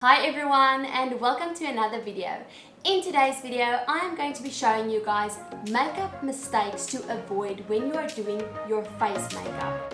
Hi everyone and welcome to another video. In today's video, I am going to be showing you guys makeup mistakes to avoid when you are doing your face makeup.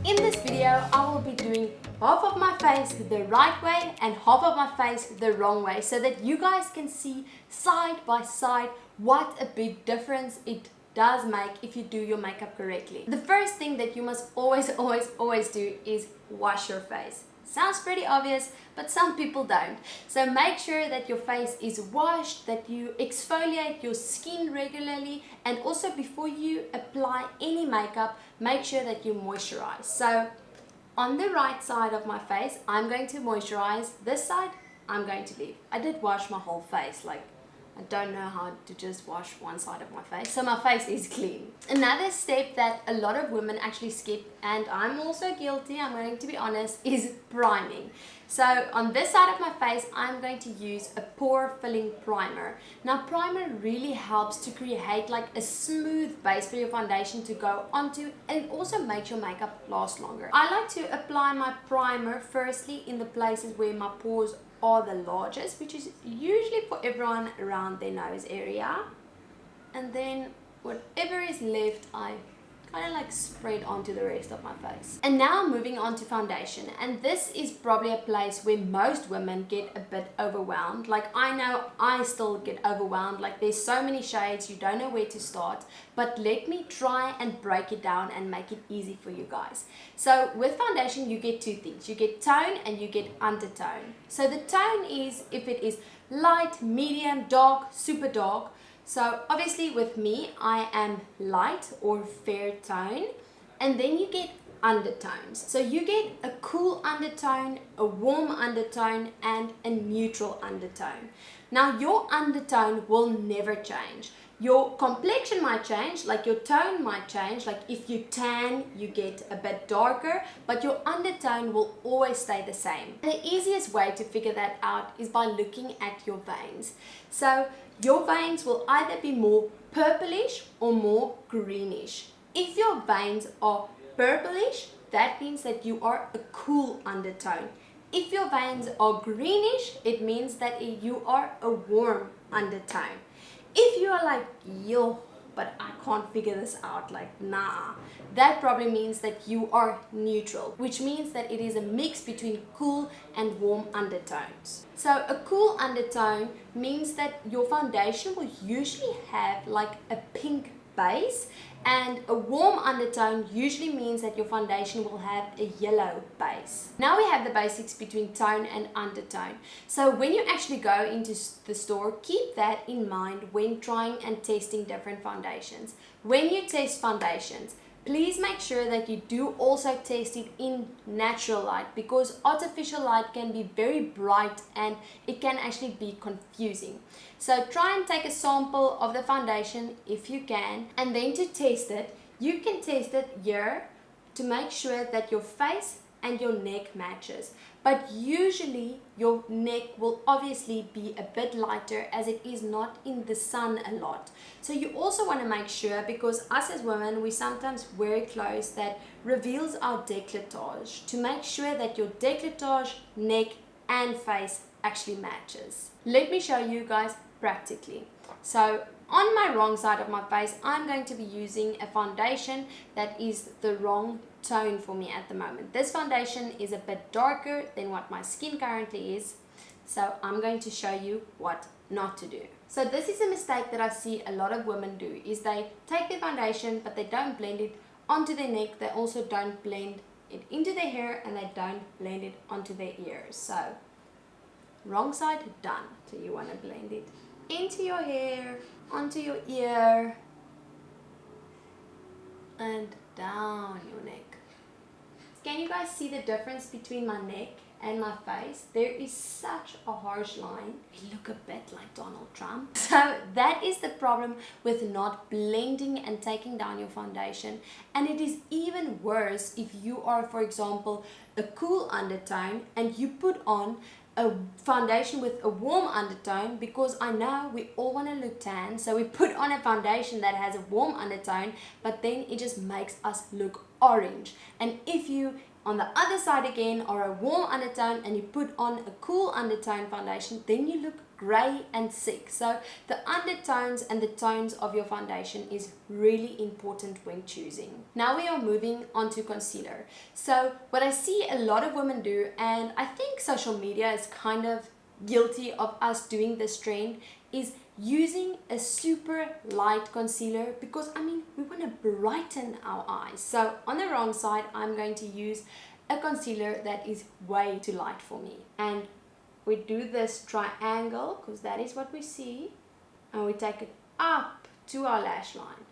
In this video, I will be doing half of my face the right way and half of my face the wrong way so that you guys can see side by side what a big difference it does make if you do your makeup correctly. The first thing that you must always do is wash your face. Sounds pretty obvious, but some people don't. So make sure that your face is washed, that you exfoliate your skin regularly, and also before you apply any makeup, make sure that you moisturize. So on the right side of my face, I'm going to moisturize. This side, I'm going to leave. I did wash my whole face, I don't know how to just wash one side of my face, so my face is clean. Another step that a lot of women actually skip, and I'm also guilty, I'm going to be honest, is priming. So on this side of my face, I'm going to use a pore filling primer. Now primer really helps to create like a smooth base for your foundation to go onto, and it also makes your makeup last longer. I like to apply my primer firstly in the places where my pores are the largest, which is usually for everyone around their nose area, and then whatever is left I kind of like spread onto the rest of my face. And now moving on to foundation, and this is probably a place where most women get a bit overwhelmed. Like I know I still get overwhelmed, like there's so many shades you don't know where to start, but let me try and break it down and make it easy for you guys. So with foundation you get two things, you get tone and you get undertone. So the tone is if it is light, medium, dark, super dark. So obviously with me, I am light or fair tone, and then you get undertones. So you get a cool undertone, a warm undertone, and a neutral undertone. Now your undertone will never change. Your complexion might change, like your tone might change, like if you tan, you get a bit darker, but your undertone will always stay the same. The easiest way to figure that out is by looking at your veins. So your veins will either be more purplish or more greenish. If your veins are purplish, that means that you are a cool undertone. If your veins are greenish, it means that you are a warm undertone. If you are like, yo, but I can't figure this out, like nah, that probably means that you are neutral, which means that it is a mix between cool and warm undertones. So a cool undertone means that your foundation will usually have like a pink base, and a warm undertone usually means that your foundation will have a yellow base. Now we have the basics between tone and undertone. So when you actually go into the store, keep that in mind when trying and testing different foundations. When you test foundations, please make sure that you do also test it in natural light, because artificial light can be very bright and it can actually be confusing. So try and take a sample of the foundation if you can, and then to test it, you can test it here to make sure that your face and your neck matches. But usually your neck will obviously be a bit lighter as it is not in the sun a lot. So you also want to make sure, because us as women, we sometimes wear clothes that reveals our décolletage, to make sure that your décolletage, neck and face actually matches. Let me show you guys practically. So on my wrong side of my face, I'm going to be using a foundation that is the wrong tone for me at the moment. This foundation is a bit darker than what my skin currently is, so I'm going to show you what not to do. So this is a mistake that I see a lot of women do, is they take their foundation but they don't blend it onto their neck, they also don't blend it into their hair, and they don't blend it onto their ears. So wrong side done. So you want to blend it into your hair, onto your ear, and down your neck. Can you guys see the difference between my neck and my face? There is such a harsh line. We look a bit like Donald Trump. So that is the problem with not blending and taking down your foundation. And it is even worse if you are, for example, a cool undertone and you put on a foundation with a warm undertone, because I know we all want to look tan, so we put on a foundation that has a warm undertone, but then it just makes us look orange. And if you on the other side again are a warm undertone and you put on a cool undertone foundation, then you look grey and sick. So the undertones and the tones of your foundation is really important when choosing. Now we are moving on to concealer. So what I see a lot of women do, and I think social media is kind of guilty of us doing this trend, is using a super light concealer, because I mean we want to brighten our eyes. So on the wrong side, I'm going to use a concealer that is way too light for me, and we do this triangle because that is what we see, and we take it up to our lash line.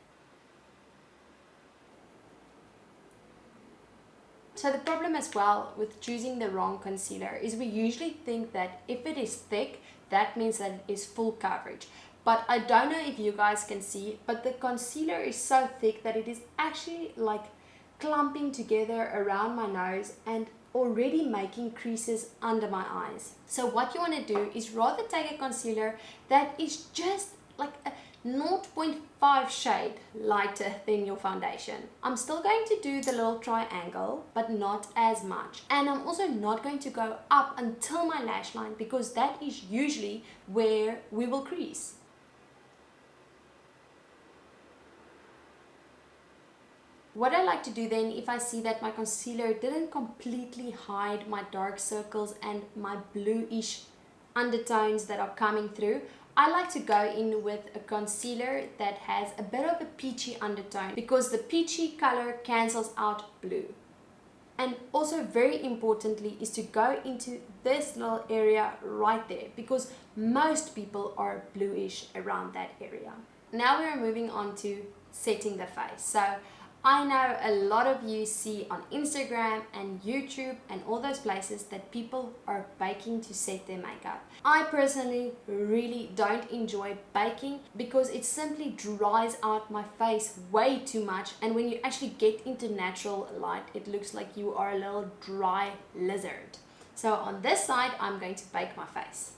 So the problem as well with choosing the wrong concealer is we usually think that if it is thick, that means that it is full coverage. But I don't know if you guys can see, but the concealer is so thick that it is actually like clumping together around my nose and already making creases under my eyes. So what you want to do is rather take a concealer that is just like a 0.5 shade lighter than your foundation. I'm still going to do the little triangle, but not as much. And I'm also not going to go up until my lash line, because that is usually where we will crease. What I like to do then, if I see that my concealer didn't completely hide my dark circles and my bluish undertones that are coming through, I like to go in with a concealer that has a bit of a peachy undertone, because the peachy color cancels out blue. And also very importantly is to go into this little area right there, because most people are bluish around that area. Now we are moving on to setting the face. So I know a lot of you see on Instagram and YouTube and all those places that people are baking to set their makeup. I personally really don't enjoy baking, because it simply dries out my face way too much, and when you actually get into natural light, it looks like you are a little dry lizard. So on this side, I'm going to bake my face.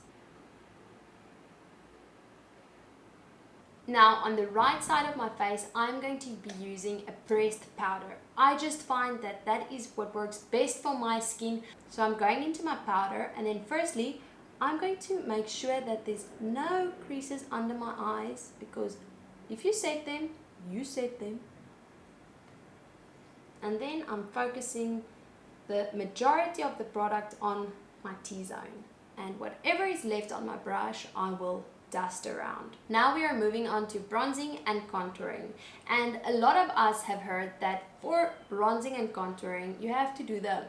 Now on the right side of my face, I'm going to be using a pressed powder. I just find that that is what works best for my skin. So I'm going into my powder, and then firstly, I'm going to make sure that there's no creases under my eyes, because if you set them, you set them. And then I'm focusing the majority of the product on my T-zone. And whatever is left on my brush, I will dust around. Now we are moving on to bronzing and contouring, and a lot of us have heard that for bronzing and contouring you have to do the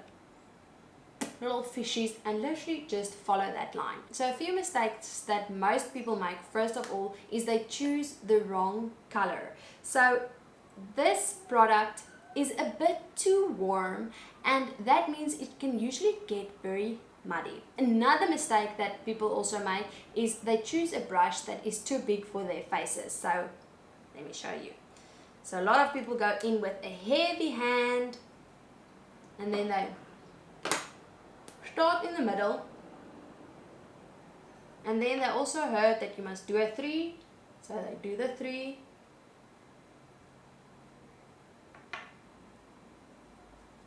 little fishies and literally just follow that line. So a few mistakes that most people make, first of all, is they choose the wrong color. So this product is a bit too warm, and that means it can usually get very muddy. Another mistake that people also make is they choose a brush that is too big for their faces. So let me show you. So a lot of people go in with a heavy hand, and then they start in the middle, and then they also heard that you must do a 3, so they do the 3.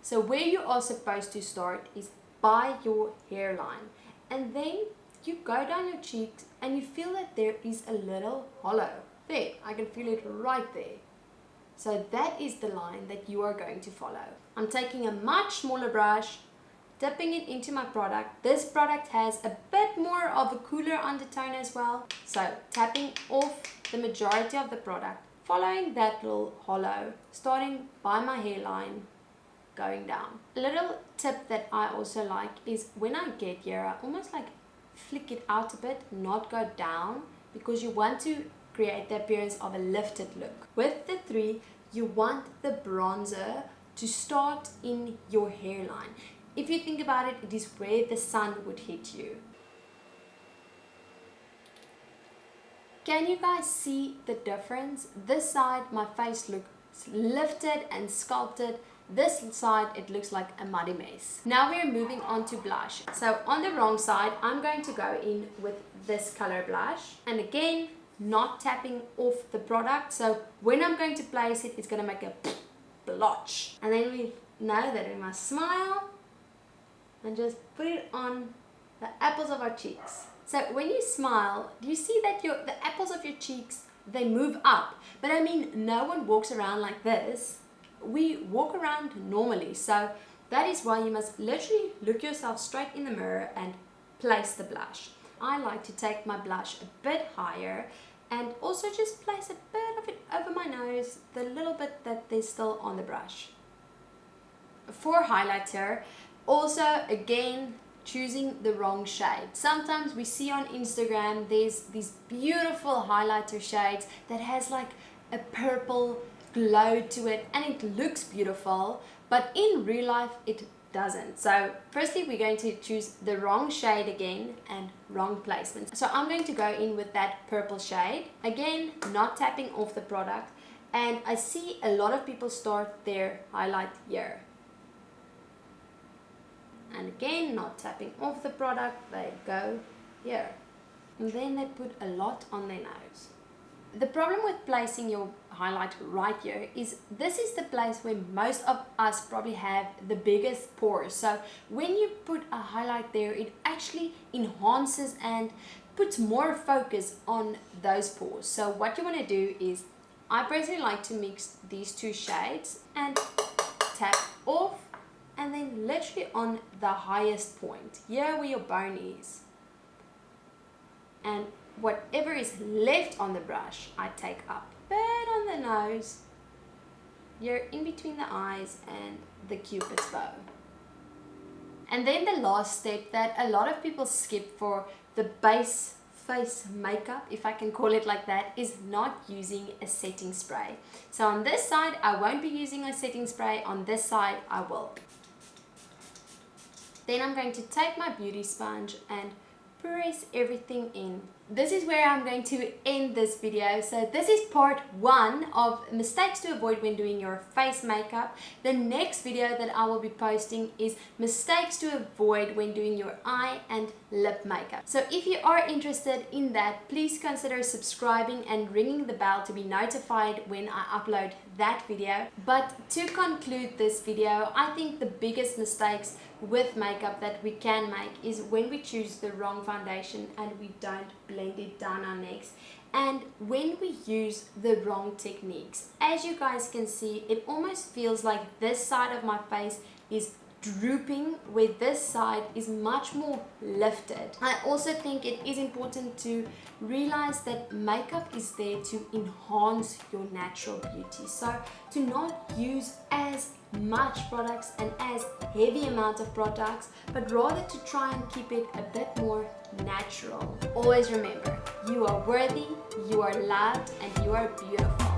So where you are supposed to start is by your hairline, and then you go down your cheeks and you feel that there is a little hollow there. I can feel it right there. So that is the line that you are going to follow. I'm taking a much smaller brush, dipping it into my product. This product has a bit more of a cooler undertone as well, so tapping off the majority of the product, following that little hollow, starting by my hairline, going down. A little tip that I also like is when I get here, I almost like flick it out a bit, not go down, because you want to create the appearance of a lifted look. With the 3, you want the bronzer to start in your hairline. If you think about it, it is where the sun would hit you. Can you guys see the difference? This side, my face looks lifted and sculpted. this side it looks like a muddy mess. Now we're moving on to blush. So on the wrong side, I'm going to go in with this color blush, and again, not tapping off the product. So when I'm going to place it, it's going to make a blotch. And then we know that we must smile and just put it on the apples of our cheeks. So when you smile, do you see that the apples of your cheeks, they move up? But I mean, no one walks around like this. We walk around normally. So that is why you must literally look yourself straight in the mirror and place the blush. I like to take my blush a bit higher and also just place a bit of it over my nose, the little bit that there's still on the brush. For highlighter, also again, choosing the wrong shade. Sometimes we see on Instagram there's these beautiful highlighter shades that has like a purple glow to it and it looks beautiful, but in real life it doesn't. So firstly, we're going to choose the wrong shade again and wrong placement. So I'm going to go in with that purple shade, again not tapping off the product, and I see a lot of people start their highlight here. And again, not tapping off the product, they go here. And then they put a lot on their nose. The problem with placing your highlight right here is this is the place where most of us probably have the biggest pores. So when you put a highlight there, it actually enhances and puts more focus on those pores. So what you want to do is, I personally like to mix these two shades and tap off, and then literally on the highest point, here where your bone is. And whatever is left on the brush, I take up. Bit on the nose, here in between the eyes and the cupid's bow. And then the last step that a lot of people skip for the base face makeup, if I can call it like that, is not using a setting spray. So on this side, I won't be using a setting spray. On this side, I will. Then I'm going to take my beauty sponge and press everything in. This is where I'm going to end this video. So this is part 1 of mistakes to avoid when doing your face makeup. The next video that I will be posting is mistakes to avoid when doing your eye and lip makeup. So if you are interested in that, please consider subscribing and ringing the bell to be notified when I upload that video. But to conclude this video, I think the biggest mistakes with makeup that we can make is when we choose the wrong foundation and we don't blend it down our necks, and when we use the wrong techniques. As you guys can see, it almost feels like this side of my face is drooping, where this side is much more lifted. I also think it is important to realize that makeup is there to enhance your natural beauty. So to not use as much products and as heavy amount of products, but rather to try and keep it a bit more natural. Always remember, you are worthy, you are loved, and you are beautiful.